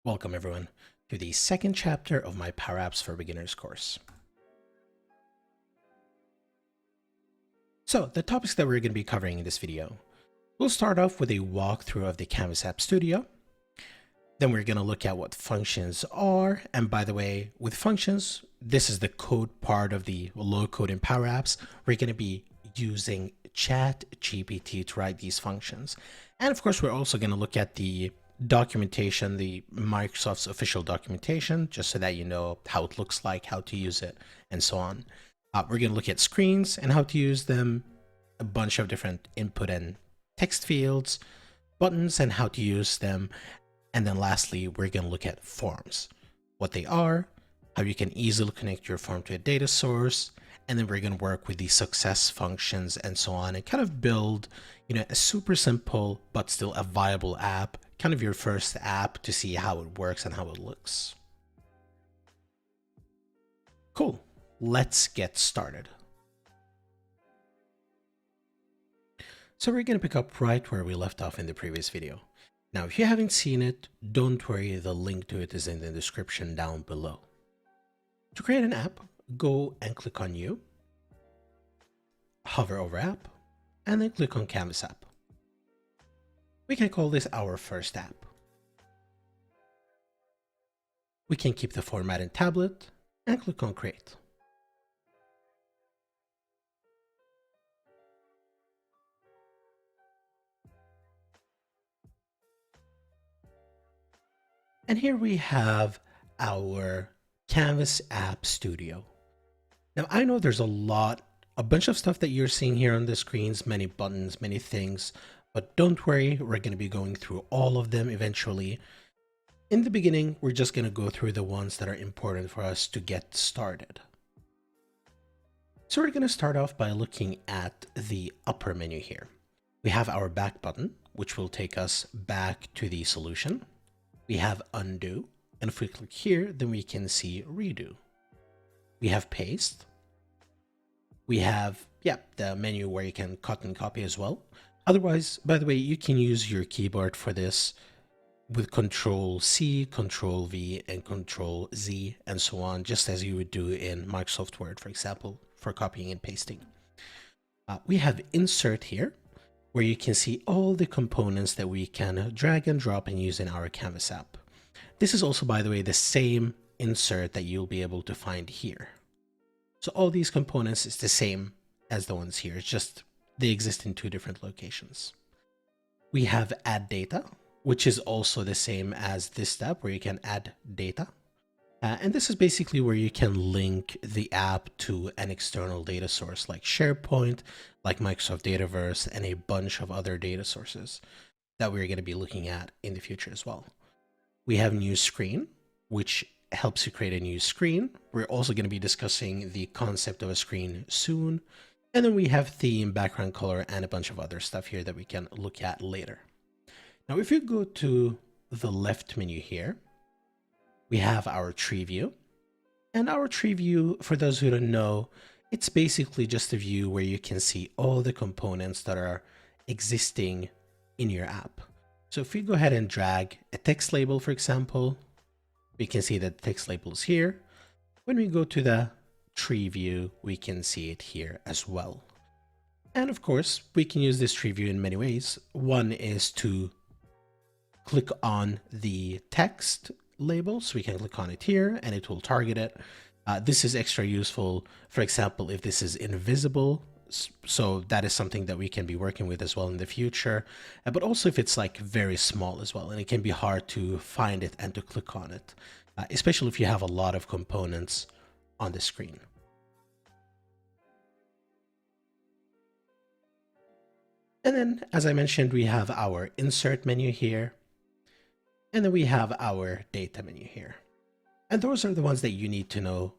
Welcome everyone to the second chapter of my Power Apps for Beginners course. So the topics that we're going to be covering in this video, we'll start off with a walkthrough of the Canvas App Studio. Then we're going to look at what functions are. And by the way, with functions, this is the code part of the low code in Power Apps. We're going to be using ChatGPT to write these functions. And of course, we're also going to look at the documentation, the Microsoft's official documentation, just so that you know how it looks like, how to use it, and so on. We're going to look at screens and how to use them, a bunch of different input and text fields, buttons and how to use them. And then lastly, we're going to look at forms, what they are, how you can easily connect your form to a data source, and then we're going to work with the success functions and so on and kind of build, a super simple but still a viable app, kind of your first app to see how it works and how it looks. Cool, let's get started. So we're going to pick up right where we left off in the previous video. Now, if you haven't seen it, don't worry, the link to it is in the description down below. To create an app, go and click on New, hover over App, and then click on Canvas App. We can call this our first app. We can keep the format in Tablet and click on Create. And here we have our Canvas App Studio. Now I know there's a bunch of stuff that you're seeing here on the screens, many buttons, many things, but don't worry, we're going to be going through all of them eventually. In the beginning, we're just going to go through the ones that are important for us to get started. So we're going to start off by looking at the upper menu here. We have our back button, which will take us back to the solution. We have undo, and if we click here, then we can see redo. We have paste. We have, the menu where you can cut and copy as well. Otherwise, by the way, you can use your keyboard for this with Control-C, Control-V, and Control-Z, and so on, just as you would do in Microsoft Word, for example, for copying and pasting. We have insert here, where you can see all the components that we can drag and drop and use in our Canvas app. This is also, by the way, the same insert that you'll be able to find here. So all these components is the same as the ones here. It's just they exist in two different locations. We have add data, which is also the same as this step where you can add data. And this is basically where you can link the app to an external data source like SharePoint, like Microsoft Dataverse, and a bunch of other data sources that we're going to be looking at in the future as well. We have new screen, which helps you create a new screen. We're also going to be discussing the concept of a screen soon. And then we have theme, background color, and a bunch of other stuff here that we can look at later. Now, if you go to the left menu here, we have our tree view. And our tree view, for those who don't know, it's basically just a view where you can see all the components that are existing in your app. So if we go ahead and drag a text label, for example, we can see that the text label is here. When we go to the tree view, we can see it here as well. And of course, we can use this tree view in many ways. One is to click on the text label. So we can click on it here and it will target it. This is extra useful, for example, if this is invisible. So that is something that we can be working with as well in the future, but also if it's like very small as well, and it can be hard to find it and to click on it, especially if you have a lot of components on the screen. And then, as I mentioned, we have our insert menu here, and then we have our data menu here. And those are the ones that you need to know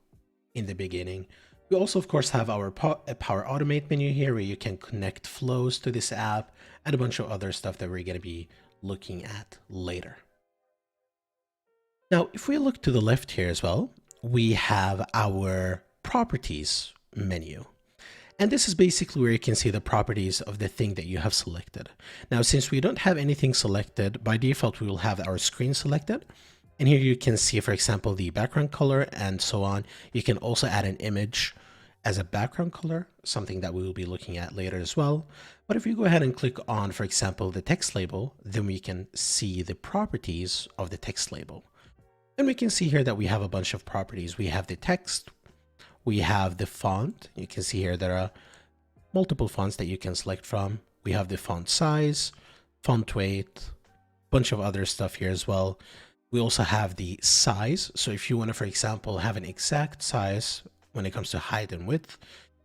in the beginning. We also, of course, have our Power Automate menu here where you can connect flows to this app and a bunch of other stuff that we're going to be looking at later. Now, if we look to the left here as well, we have our Properties menu. And this is basically where you can see the properties of the thing that you have selected. Now, since we don't have anything selected, by default, we will have our screen selected. And here you can see, for example, the background color and so on. You can also add an image as a background color, something that we will be looking at later as well. But if you go ahead and click on, for example, the text label, then we can see the properties of the text label. And we can see here that we have a bunch of properties. We have the text, we have the font. You can see here there are multiple fonts that you can select from. We have the font size, font weight, bunch of other stuff here as well. We also have the size. So if you want to, for example, have an exact size when it comes to height and width,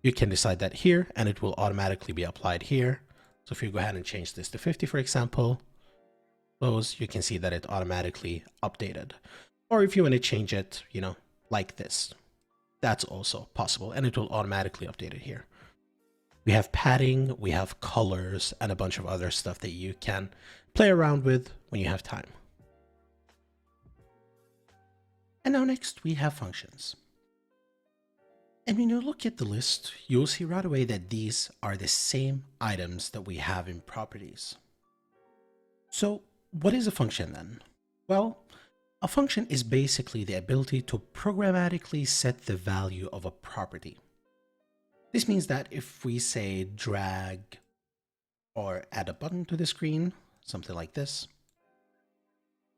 you can decide that here and it will automatically be applied here. So if you go ahead and change this to 50, for example, close, you can see that it automatically updated. Or if you want to change it, you know, like this, that's also possible and it will automatically update it here. We have padding, we have colors, and a bunch of other stuff that you can play around with when you have time. And now next we have functions. And when you look at the list, you'll see right away that these are the same items that we have in properties. So what is a function then? Well, a function is basically the ability to programmatically set the value of a property. This means that if we say drag or add a button to the screen, something like this,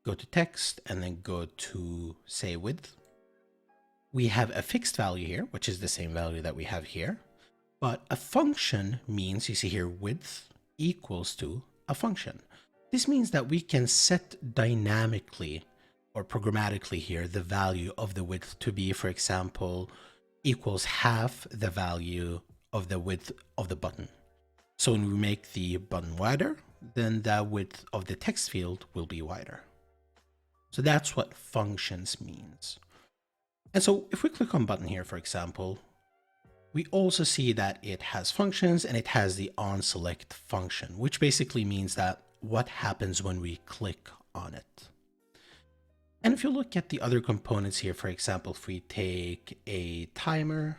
go to text and then go to say width, we have a fixed value here, which is the same value that we have here. But a function means, you see here, width equals to a function. This means that we can set dynamically or programmatically here the value of the width to be, for example, equals half the value of the width of the button. So when we make the button wider, then the width of the text field will be wider. So that's what functions means. And so if we click on button here, for example, we also see that it has functions and it has the onSelect function, which basically means that what happens when we click on it. And if you look at the other components here, for example, if we take a timer,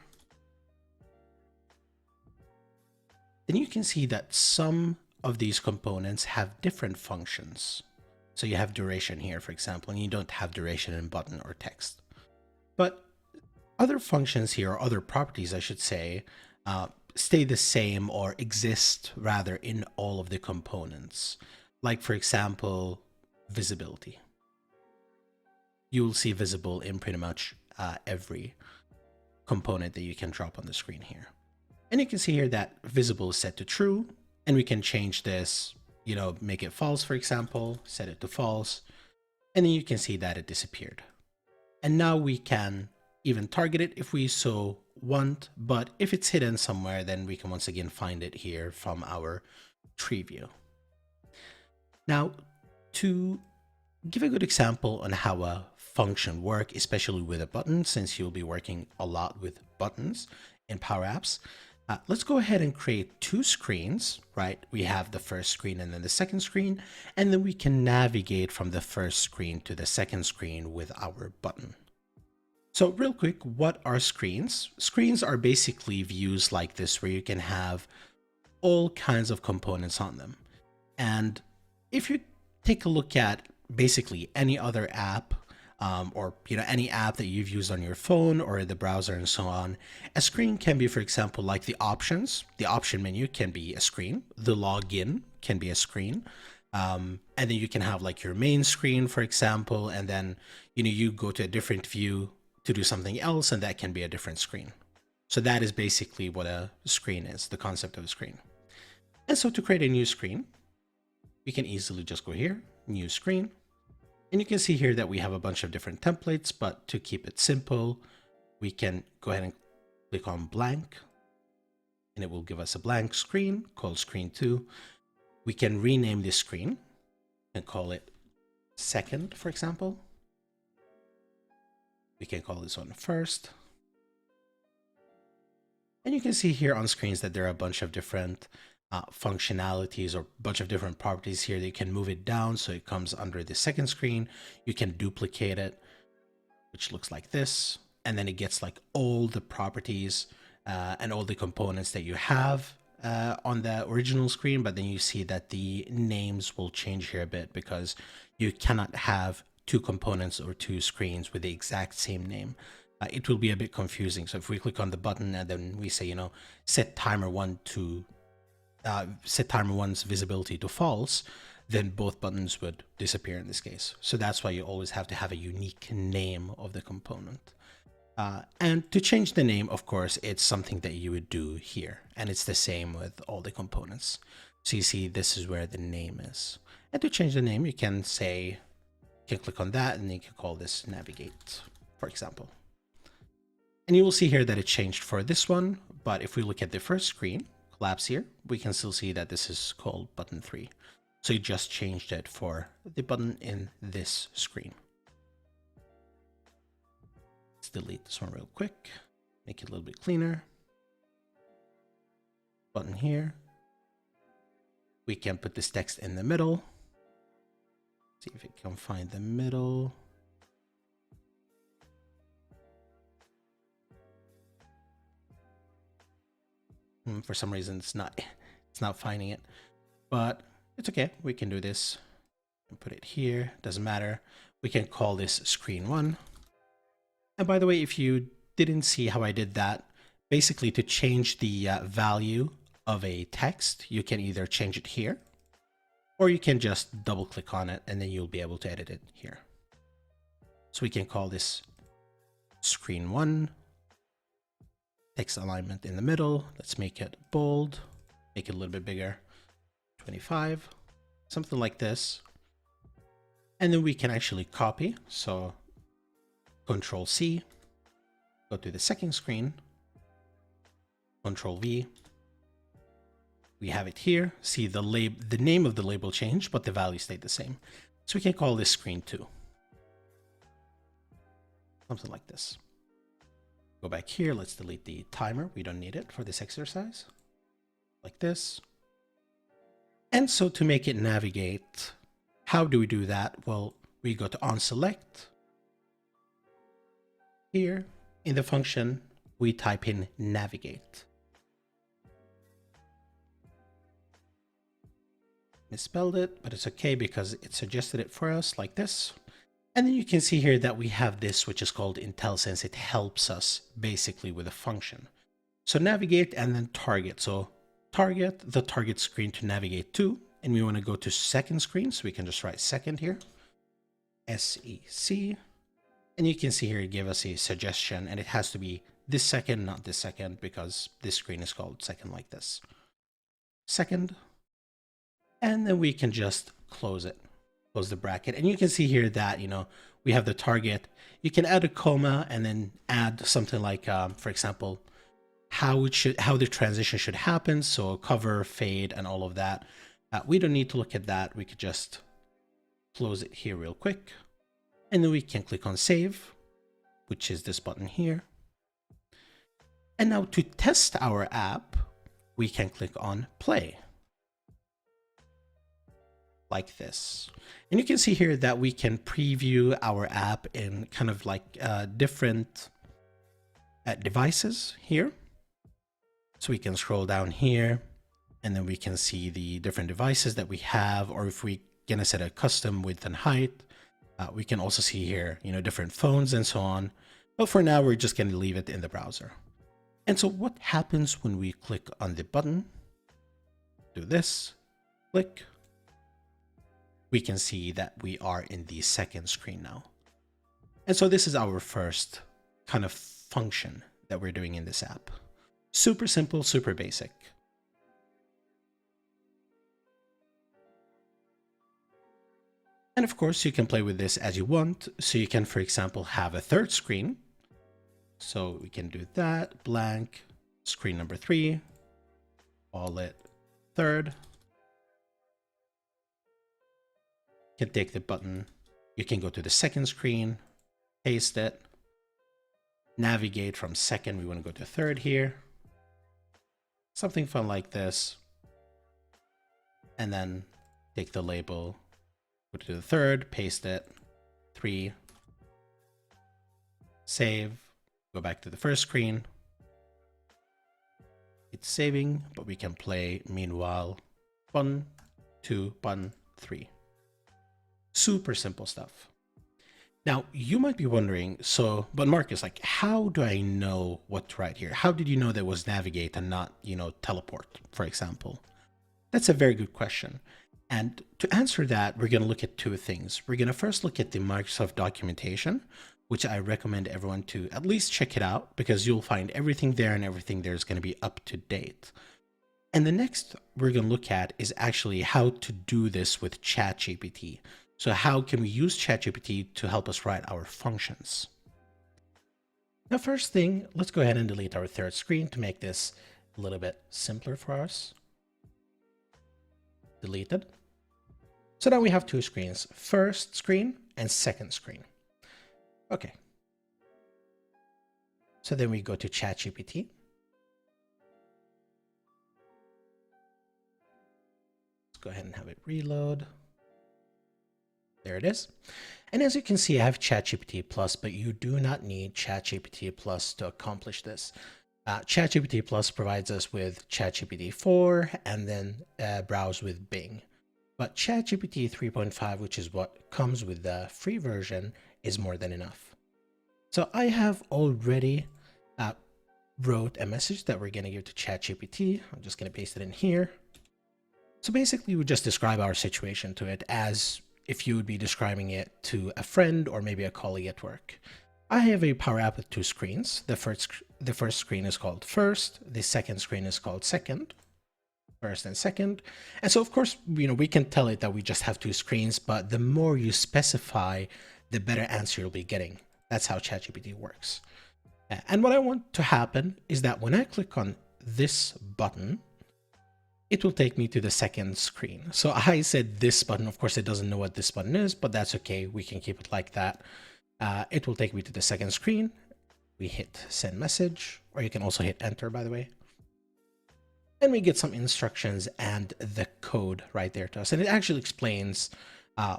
then you can see that some of these components have different functions. So you have duration here, for example, and you don't have duration in button or text. But other functions here, or other properties, I should say, stay the same or exist rather in all of the components. Like, for example, visibility. You will see visible in pretty much every component that you can drop on the screen here. And you can see here that visible is set to true, and we can change this, you know, make it false, for example, set it to false, and then you can see that it disappeared. And now we can even target it if we so want, but if it's hidden somewhere, then we can once again find it here from our tree view. Now, to give a good example on how a function works, especially with a button, since you'll be working a lot with buttons in Power Apps, let's go ahead and create two screens, right? We have the first screen and then the second screen, and then we can navigate from the first screen to the second screen with our button. So real quick, what are screens? Screens are basically views like this where you can have all kinds of components on them. And if you take a look at basically any other app, or any app that you've used on your phone or the browser and so on, a screen can be, for example, like the options. The option menu can be a screen. The login can be a screen. And then you can have like your main screen, for example, and then you go to a different view to do something else, and that can be a different screen. So that is basically what a screen is, the concept of a screen. And so to create a new screen, we can easily just go here, new screen. And you can see here that we have a bunch of different templates, but to keep it simple, we can go ahead and click on blank, and it will give us a blank screen called screen 2. We can rename this screen and call it second, for example. We can call this one first. And you can see here on screens that there are a bunch of different functionalities or a bunch of different properties here that you can move it down so it comes under the second screen. You can duplicate it, which looks like this, and then it gets like all the properties and all the components that you have on the original screen. But then you see that the names will change here a bit because you cannot have two components or two screens with the exact same name, it will be a bit confusing. So if we click on the button and then we say, set timer one to set timer one's visibility to false, then both buttons would disappear in this case. So that's why you always have to have a unique name of the component. And to change the name, of course, it's something that you would do here. And it's the same with all the components. So you see, this is where the name is. And to change the name, you can say, you can click on that and you can call this navigate, for example. And you will see here that it changed for this one. But if we look at the first screen, collapse here, we can still see that this is called button 3. So you just changed it for the button in this screen. Let's delete this one real quick, make it a little bit cleaner. Button here. We can put this text in the middle. See if it can find the middle. For some reason, it's not finding it, but it's okay. We can do this and put it here. Doesn't matter. We can call this screen 1. And by the way, if you didn't see how I did that, basically to change the value of a text, you can either change it here, or you can just double click on it and then you'll be able to edit it here. So we can call this screen 1. Text alignment in the middle. Let's make it bold, make it a little bit bigger, 25, something like this. And then we can actually copy. So Control C, go to the second screen, Control V. We have it here. See the name of the label changed, but the value stayed the same. So we can call this screen 2. Something like this. Go back here, let's delete the timer. We don't need it for this exercise. Like this. And so to make it navigate, how do we do that? Well, we go to on select. Here in the function, we type in navigate. Misspelled it, but it's okay because it suggested it for us like this. And then you can see here that we have this, which is called IntelliSense. It helps us basically with a function. So navigate and then target. So target the target screen to navigate to, and we want to go to second screen. So we can just write second here, SEC. And you can see here, it gave us a suggestion, and it has to be this second, not this second, because this screen is called second like this. Second. And then we can just close it. Close the bracket, and you can see here that we have the target. You can add a comma and then add something like for example how the transition should happen, so cover, fade, and all of that. We don't need to look at that. We could just close it here real quick, and then we can click on save, which is this button here. And now to test our app, we can click on play like this. And you can see here that we can preview our app in kind of like different devices here. So we can scroll down here and then we can see the different devices that we have, or if we're gonna set a custom width and height, we can also see here, different phones and so on. But for now, we're just gonna leave it in the browser. And so what happens when we click on the button? Do this, click. We can see that we are in the second screen now. And so this is our first kind of function that we're doing in this app. Super simple, super basic. And of course, you can play with this as you want. So you can, for example, have a third screen. So we can do that, blank, screen number 3, call it third. You can take the button, you can go to the second screen, paste it, navigate from second, we want to go to third here. Something fun like this. And then take the label, go to the third, paste it, 3, save, go back to the first screen. It's saving, but we can play meanwhile, button 2, button 3. Super simple stuff. Now, you might be wondering, but Marcus, like, how do I know what to write here? How did you know that was navigate and not, teleport, for example? That's a very good question. And to answer that, we're going to look at two things. We're going to first look at the Microsoft documentation, which I recommend everyone to at least check it out because you'll find everything there and everything there is going to be up to date. And the next we're going to look at is actually how to do this with ChatGPT. So how can we use ChatGPT to help us write our functions? Now, first thing, let's go ahead and delete our third screen to make this a little bit simpler for us. Deleted. So now we have two screens, first screen and second screen. Okay. So then we go to ChatGPT. Let's go ahead and have it reload. There it is. And as you can see, I have ChatGPT Plus, but you do not need ChatGPT Plus to accomplish this. ChatGPT Plus provides us with ChatGPT 4 and then browse with Bing. But ChatGPT 3.5, which is what comes with the free version, is more than enough. So I have already wrote a message that we're going to give to ChatGPT. I'm just going to paste it in here. So basically, we just describe our situation to it as if you would be describing it to a friend or maybe a colleague at work. I have a Power App with two screens. The first screen is called first. The second screen is called second. First and second. And so of course, we can tell it that we just have two screens, but the more you specify, the better answer you'll be getting. That's how ChatGPT works. And what I want to happen is that when I click on this button, it will take me to the second screen. So I said this button, of course it doesn't know what this button is, but that's okay. We can keep it like that. It will take me to the second screen. We hit send message, or you can also hit enter, by the way. And we get some instructions and the code right there to us. And it actually explains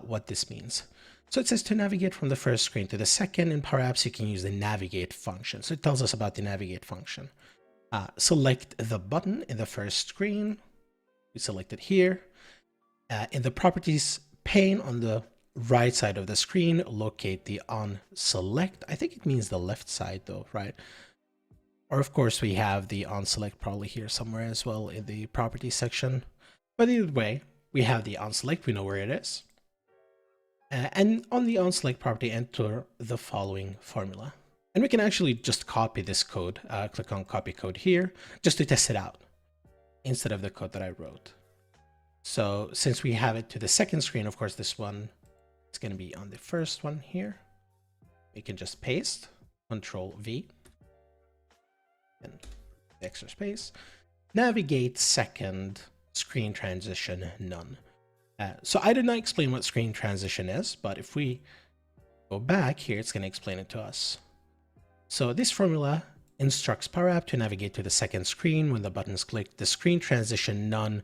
what this means. So it says to navigate from the first screen to the second, and perhaps you can use the navigate function. So it tells us about the navigate function. Select the button in the first screen. We select it here. In the properties pane on the right side of the screen, locate the on select. I think it means the left side though, right? Or of course we have the on select probably here somewhere as well in the properties section. But either way, we have the on select, we know where it is. And on the on select property, enter the following formula. And we can actually just copy this code, click on copy code here, just to test it out instead of the code that I wrote. So since we have it to the second screen, of course, this one is going to be on the first one here. We can just paste, Control V, and extra space, navigate second, screen transition, none. So I did not explain what screen transition is, but if we go back here, it's going to explain it to us. So this formula instructs Power App to navigate to the second screen when the button is clicked. The screen transition none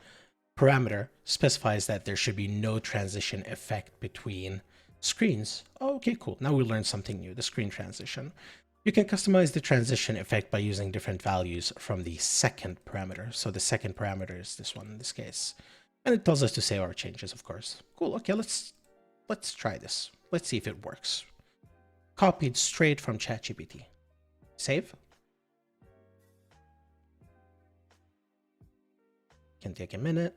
parameter specifies that there should be no transition effect between screens. Oh, okay, cool. Now we learned something new, the screen transition. You can customize the transition effect by using different values from the second parameter. So the second parameter is this one in this case. And it tells us to save our changes, of course. Cool, okay, let's try this. Let's see if it works. Copied straight from ChatGPT. Save. Can take a minute.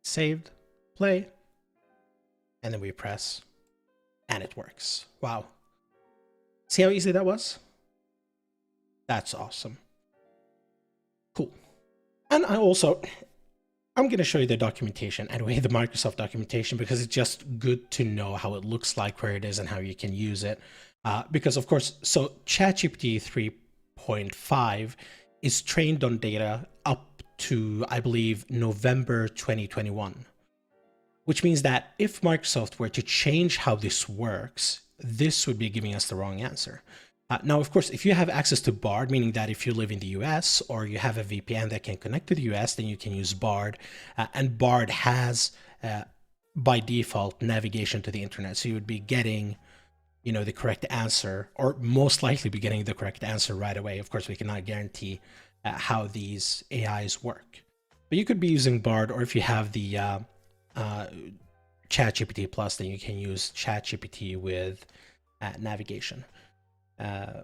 Saved, play, and then we press, and it works. Wow. See how easy that was? That's awesome. Cool. And I'm going to show you the documentation, anyway, the Microsoft documentation, because it's just good to know how it looks like, where it is, and how you can use it. Because of course, so ChatGPT 3.5 is trained on data up to, I believe, November 2021, which means that if Microsoft were to change how this works, this would be giving us the wrong answer. Now, of course, if you have access to Bard, meaning that if you live in the US or you have a VPN that can connect to the US, then you can use Bard. And Bard has, by default, navigation to the internet. So you would be getting, the correct answer, or most likely be getting the correct answer right away. Of course, we cannot guarantee how these AIs work. But you could be using Bard, or if you have the ChatGPT Plus, then you can use ChatGPT with navigation,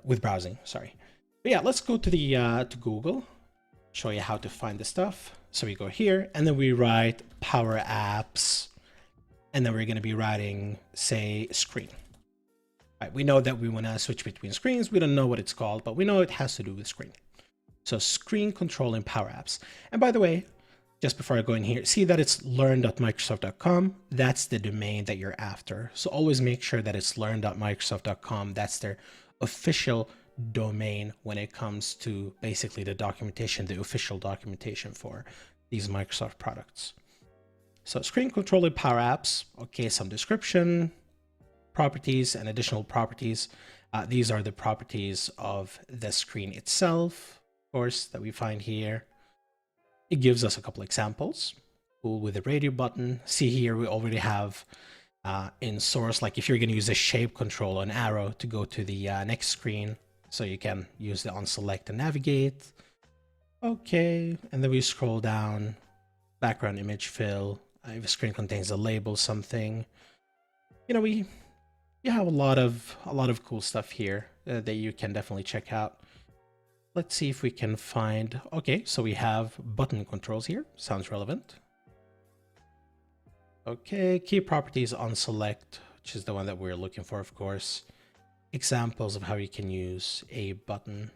with browsing. Sorry. But yeah, let's go to the to Google, show you how to find the stuff. So we go here, and then we write PowerFx, and then we're going to be writing, say, screen. Right, we know that we want to switch between screens. We don't know what it's called, but we know it has to do with screen. So screen controlling PowerFx. And by the way, just before I go in here, see that it's learn.microsoft.com. That's the domain that you're after. So always make sure that it's learn.microsoft.com. That's their official domain when it comes to basically the documentation, the official documentation for these Microsoft products. So screen controlling PowerFx. Okay, some description, properties, and additional properties. These are the properties of the screen itself, of course, that we find here. It gives us a couple examples. With the radio button, see here we already have in source, like if you're going to use a shape control, an arrow to go to the next screen, so you can use the on select to navigate. Okay, and then we scroll down, background image fill. If a screen contains a label, something, you know, you have a lot of cool stuff here that you can definitely check out. Let's see if we can find, okay, so we have button controls here. Sounds relevant. Okay, key properties on select, which is the one that we're looking for, of course. Examples of how you can use a button.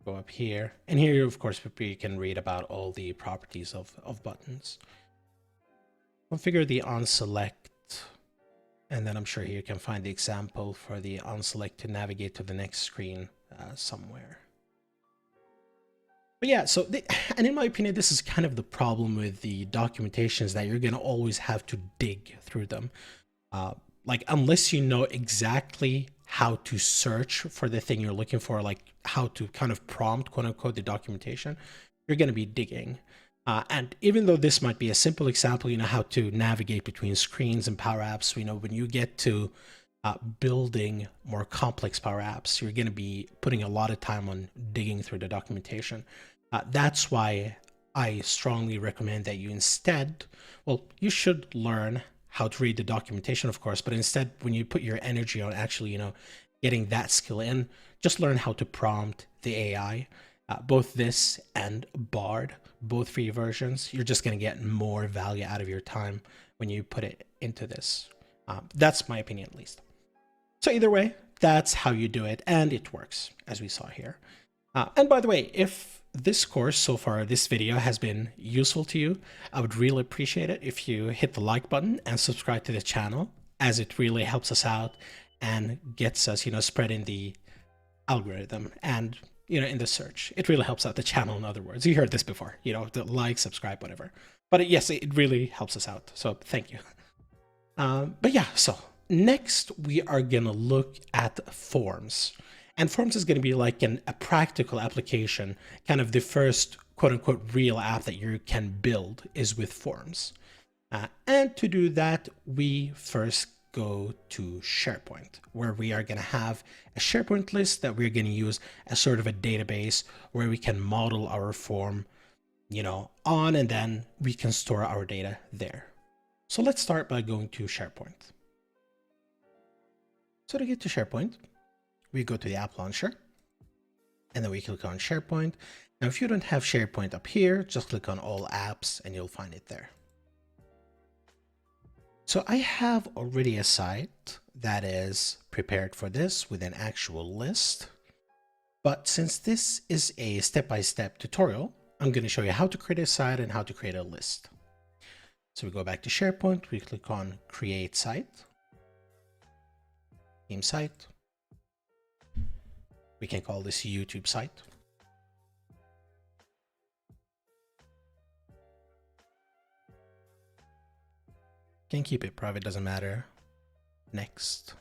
Go up here, and here, of course, you can read about all the properties of buttons. Configure the on select, and then I'm sure here you can find the example for the on select to navigate to the next screen somewhere. But yeah, so, and in my opinion, this is kind of the problem with the documentations, that you're going to always have to dig through them. Like, unless you know exactly how to search for the thing you're looking for, like how to kind of prompt, quote unquote, the documentation, you're going to be digging. And even though this might be a simple example, you know, how to navigate between screens and PowerFx, you know, when you get to building more complex PowerFx, you're going to be putting a lot of time on digging through the documentation. That's why I strongly recommend that you instead, well, you should learn how to read the documentation, of course, but instead, when you put your energy on actually, you know, getting that skill in, just learn how to prompt the AI. Both this and Bard, both free versions, you're just going to get more value out of your time when you put it into this. That's my opinion, at least. So either way, that's how you do it, and it works, as we saw here. And by the way, if this course so far, this video has been useful to you, I would really appreciate it if you hit the like button and subscribe to the channel, as it really helps us out and gets us, you know, spreading the algorithm and, you know, in the search. It really helps out the channel, in other words. You heard this before, you know, the like, subscribe, whatever. But yes, it really helps us out. So thank you. But yeah, so next we are going to look at forms. And forms is going to be like a practical application, kind of the first quote unquote real app that you can build is with forms. And to do that, we first go to SharePoint, where we are going to have a SharePoint list that we're going to use as sort of a database where we can model our form, you know, on, and then we can store our data there. So let's start by going to SharePoint. So to get to SharePoint, we go to the app launcher, and then we click on SharePoint. Now, if you don't have SharePoint up here, just click on all apps and you'll find it there. So I have already a site that is prepared for this with an actual list. But since this is a step-by-step tutorial, I'm going to show you how to create a site and how to create a list. So we go back to SharePoint, we click on Create Site, Theme Site. We can call this YouTube site. Can keep it private, doesn't matter. Next.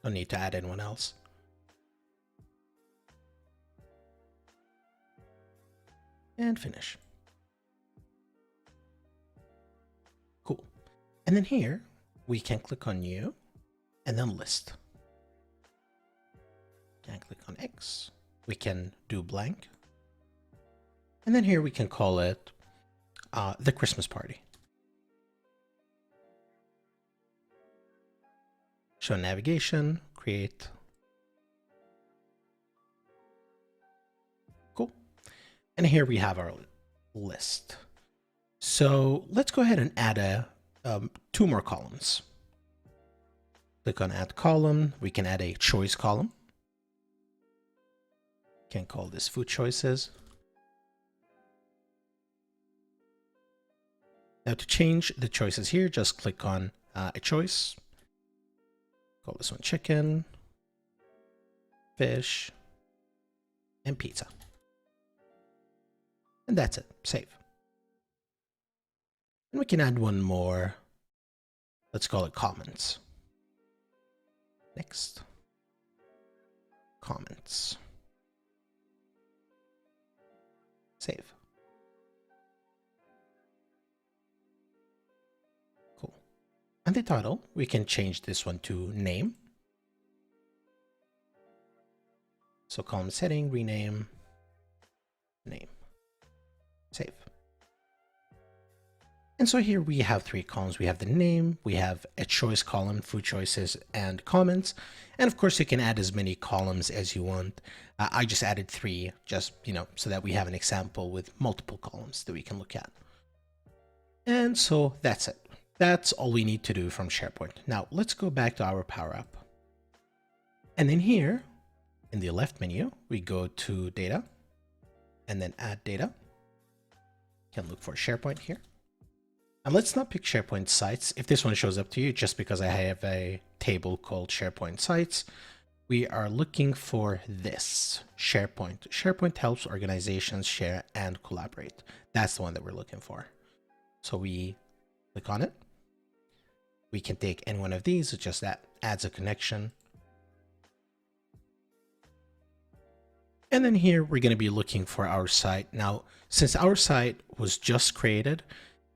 Don't need to add anyone else. And finish. Cool. And then here, we can click on New, and then List. Can click on X. We can do blank. And then here we can call it the Christmas party. Show navigation, create. Cool. And here we have our list. So let's go ahead and add two more columns. Click on add column. We can add a choice column. Can call this food choices. Now to change the choices here, just click on a choice. Call this one chicken, fish, and pizza. And that's it. Save. And we can add one more. Let's call it comments. Next. Comments. Save. Cool. And the title, we can change this one to name. So column setting, rename, name. Save. And so here we have three columns. We have the name, we have a choice column, food choices, and comments. And of course you can add as many columns as you want. I just added three, just, so that we have an example with multiple columns that we can look at. And so that's it. That's all we need to do from SharePoint. Now let's go back to our Power App. And then here in the left menu, we go to data and then add data. You can look for SharePoint here. And let's not pick SharePoint sites. If this one shows up to you, just because I have a table called SharePoint sites, we are looking for this SharePoint. SharePoint helps organizations share and collaborate. That's the one that we're looking for. So we click on it. We can take any one of these. It's just that adds a connection. And then here we're going to be looking for our site. Now, since our site was just created,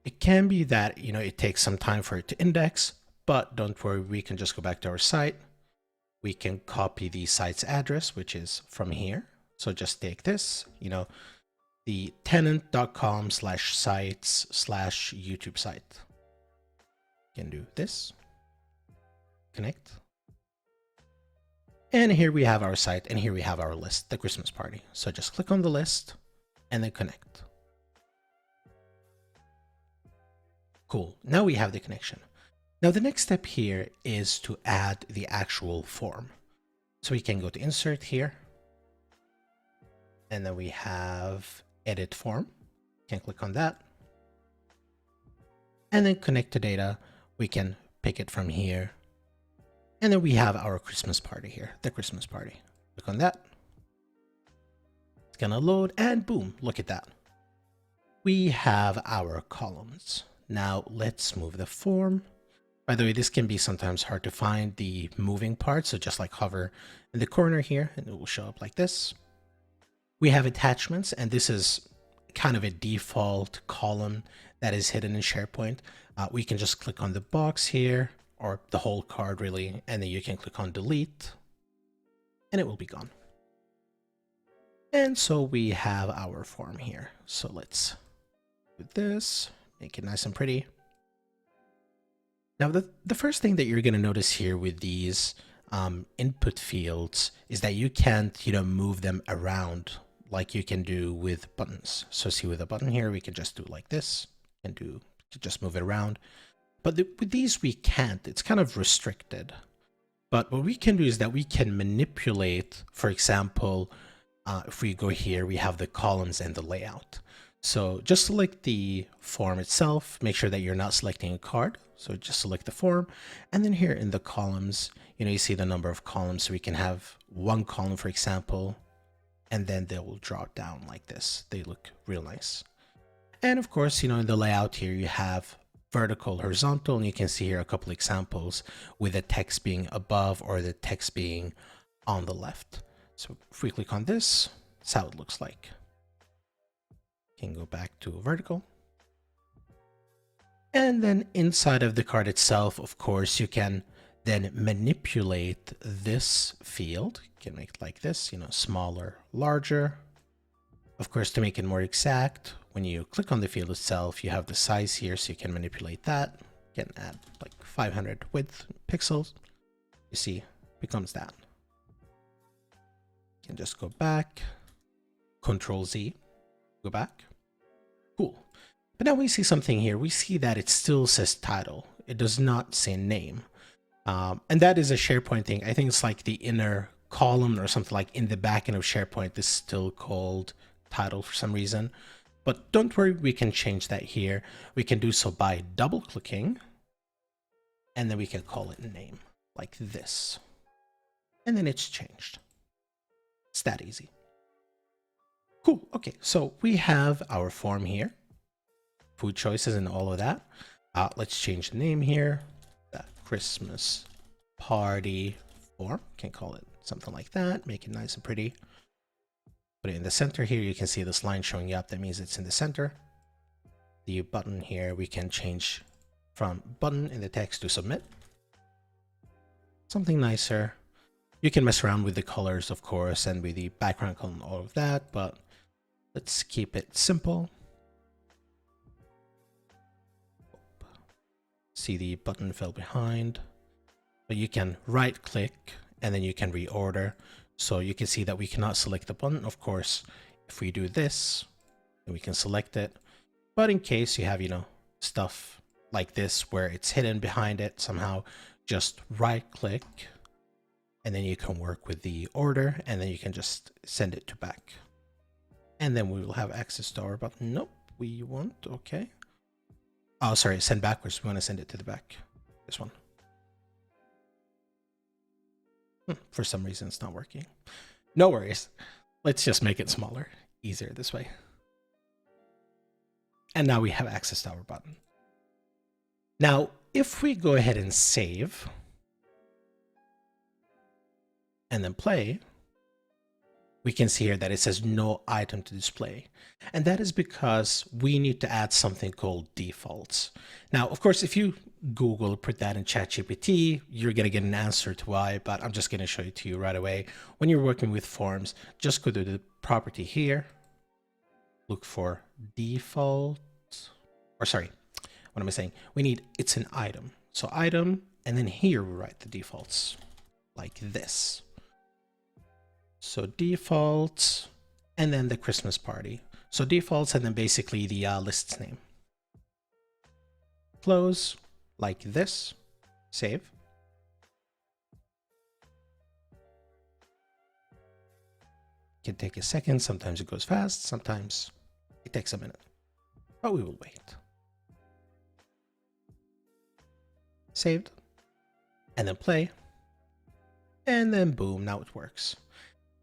it can be that, it takes some time for it to index, but don't worry, we can just go back to our site. We can copy the site's address, which is from here. So just take this, the tenant.com/sites/YouTube site. You can do this, connect. And here we have our site, and here we have our list, the Christmas party. So just click on the list and then connect. Cool. Now we have the connection. Now the next step here is to add the actual form. So we can go to insert here. And then we have edit form. You can click on that. And then connect to data. We can pick it from here. And then we have our Christmas party here, the Christmas party. Click on that. It's gonna load and boom, look at that. We have our columns. Now let's move the form. By the way, this can be sometimes hard to find the moving part. So just like hover in the corner here and it will show up like this. We have attachments, and this is kind of a default column that is hidden in SharePoint. We can just click on the box here or the whole card really, and then you can click on delete and it will be gone. And so we have our form here. So let's do this. Make it nice and pretty. Now, the first thing that you're going to notice here with these input fields is that you can't, move them around like you can do with buttons. So see, with a button here, we can just do it like this and just move it around. But with these, we can't. It's kind of restricted. But what we can do is that we can manipulate, for example, if we go here, we have the columns and the layout. So just select the form itself, make sure that you're not selecting a card. So just select the form. And then here in the columns, you see the number of columns. So we can have one column, for example, and then they will drop down like this. They look real nice. And of course, in the layout here, you have vertical, horizontal, and you can see here a couple examples with the text being above or the text being on the left. So if we click on this, that's how it looks like. Can go back to vertical. And then inside of the card itself, of course, you can then manipulate this field. You can make it like this, smaller, larger. Of course, to make it more exact, when you click on the field itself, you have the size here, so you can manipulate that. You can add like 500 width pixels. You see, becomes that. You can just go back, Control Z, go back. Cool. But now we see something here. We see that it still says title. It does not say name. And that is a SharePoint thing. I think it's like the inner column or something, like in the backend of SharePoint. This is still called title for some reason. But don't worry, we can change that here. We can do so by double clicking, and then we can call it name like this. And then it's changed. It's that easy. Cool. Okay, so we have our form here, food choices and all of that. Let's change the name here. The Christmas party form. Can call it something like that. Make it nice and pretty. Put it in the center here. You can see this line showing up. That means it's in the center. The button here, we can change from button in the text to submit. Something nicer. You can mess around with the colors, of course, and with the background color and all of that, but let's keep it simple. See, the button fell behind, but you can right click and then you can reorder. So you can see that we cannot select the button. Of course, if we do this, then we can select it. But in case you have, stuff like this where it's hidden behind it somehow, just right click and then you can work with the order and then you can just send it to back. And then we will have access to our button. Nope, we won't. Okay. Oh, sorry, send backwards. We want to send it to the back. This one. For some reason, it's not working. No worries. Let's just make it smaller. Easier this way. And now we have access to our button. Now, if we go ahead and save and then play, we can see here that it says no item to display. And that is because we need to add something called defaults. Now, of course, if you Google, put that in ChatGPT, you're going to get an answer to why, but I'm just going to show it to you right away. When you're working with forms, just go to the property here, look for default, or sorry, what am I saying? We need, it's an item. So item, and then here we write the defaults like this. So defaults, and then the Christmas party. So defaults, and then basically the list's name. Close, like this. Save. It can take a second. Sometimes it goes fast. Sometimes it takes a minute. But we will wait. Saved. And then play. And then boom, now it works.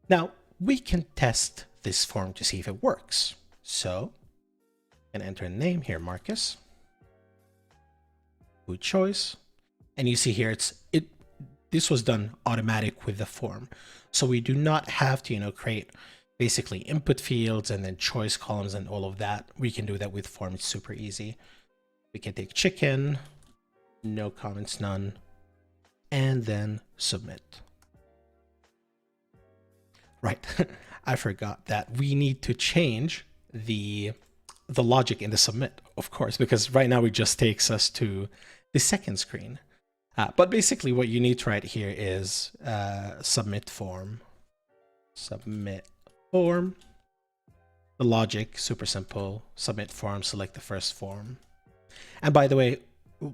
Now, we can test this form to see if it works. So, I'm going to enter a name here, Marcus. Food choice. And you see here, this was done automatic with the form. So we do not have to, create basically input fields and then choice columns and all of that. We can do that with form. It's super easy. We can take chicken, no comments, none, and then submit. Right, I forgot that we need to change the logic in the submit, of course, because right now it just takes us to the second screen. But basically what you need to write here is submit form. Submit form. The logic, super simple. Submit form, select the first form. And by the way,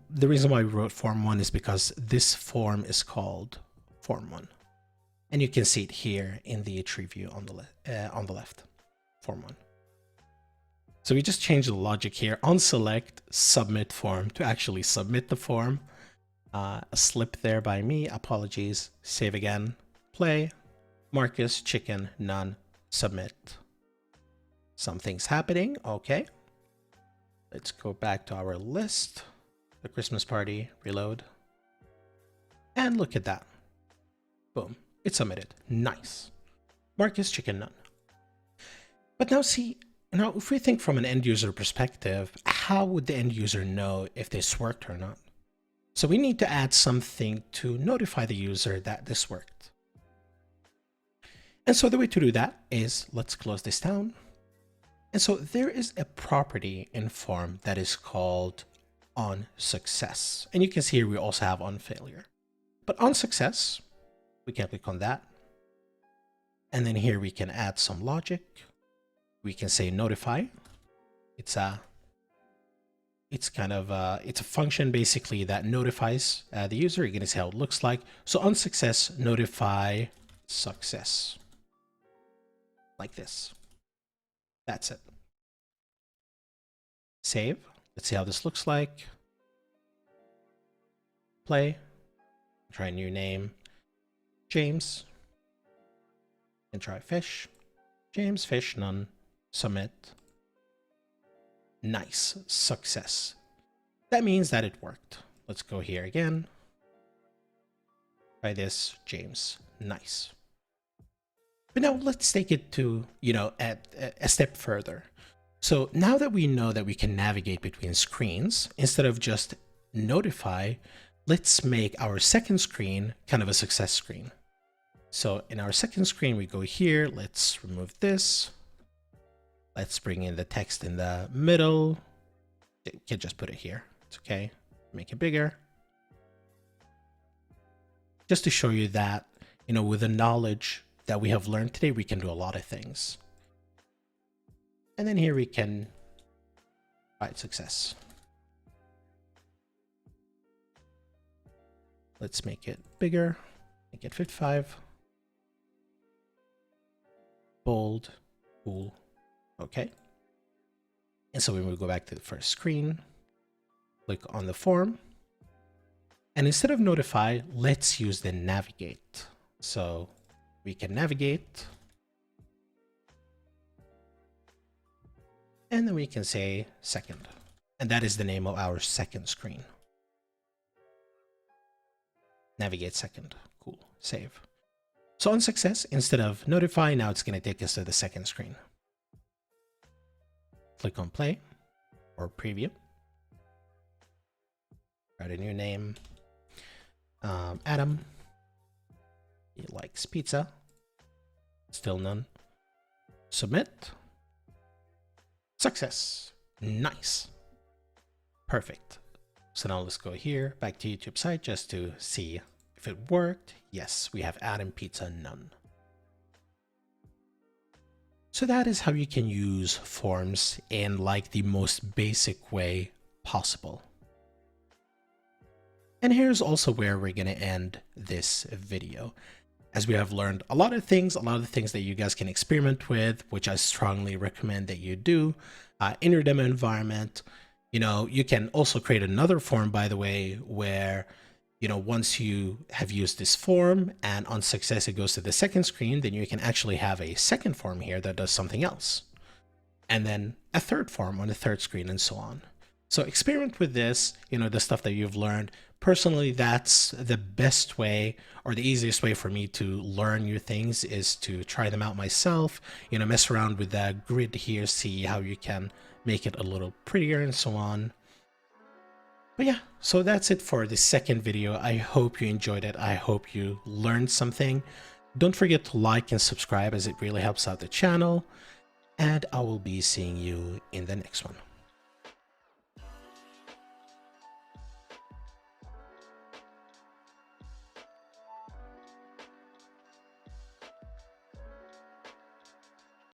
the reason why we wrote form 1 is because this form is called form 1. And you can see it here in the tree view on the left, form 1. So we just change the logic here on select submit form to actually submit the form. A slip there by me, apologies. Save again, play, Marcus, chicken, none, submit. Something's happening, okay. Let's go back to our list, the Christmas party, reload. And look at that, boom. It's submitted. Nice. Marcus, chicken, none. But now see, if we think from an end user perspective, how would the end user know if this worked or not? So we need to add something to notify the user that this worked. And so the way to do that is, let's close this down. And so there is a property in form that is called onSuccess. And you can see here we also have onFailure. But onSuccess, we can click on that. And then here we can add some logic. We can say notify. It's a function basically that notifies the user. You're going to see how it looks like. So onSuccess, notify success. Like this. That's it. Save. Let's see how this looks like. Play. Try a new name. James. And try fish. James, fish, none. Submit. Nice. Success. That means that it worked. Let's go here again. Try this. James. Nice. But now let's take it to, a step further. So now that we know that we can navigate between screens, instead of just notify, let's make our second screen kind of a success screen. So in our second screen, we go here. Let's remove this. Let's bring in the text in the middle. You can just put it here. It's okay. Make it bigger. Just to show you that, with the knowledge that we have learned today, we can do a lot of things. And then here we can write success. Let's make it bigger, make it 55. Bold, cool, okay. And so when we go back to the first screen, click on the form. And instead of notify, let's use the navigate. So we can navigate. And then we can say second. And that is the name of our second screen. Navigate second. Cool. Save. So on success, instead of notify, now it's going to take us to the second screen. Click on play or preview. Write a new name. Adam. He likes pizza. Still none. Submit. Success. Nice. Perfect. So now let's go here, back to YouTube site, just to see if it worked. Yes, we have Adam pizza, none. So that is how you can use forms in like the most basic way possible. And here's also where we're going to end this video. As we have learned a lot of things that you guys can experiment with, which I strongly recommend that you do in your demo environment. You can also create another form, by the way, where, once you have used this form and on success, it goes to the second screen, then you can actually have a second form here that does something else. And then a third form on the third screen and so on. So experiment with this, the stuff that you've learned. Personally, that's the best way or the easiest way for me to learn new things is to try them out myself, mess around with that grid here, see how you can make it a little prettier and so on. But yeah, so that's it for the second video. I hope you enjoyed it. I hope you learned something. Don't forget to like and subscribe as it really helps out the channel. And I will be seeing you in the next one.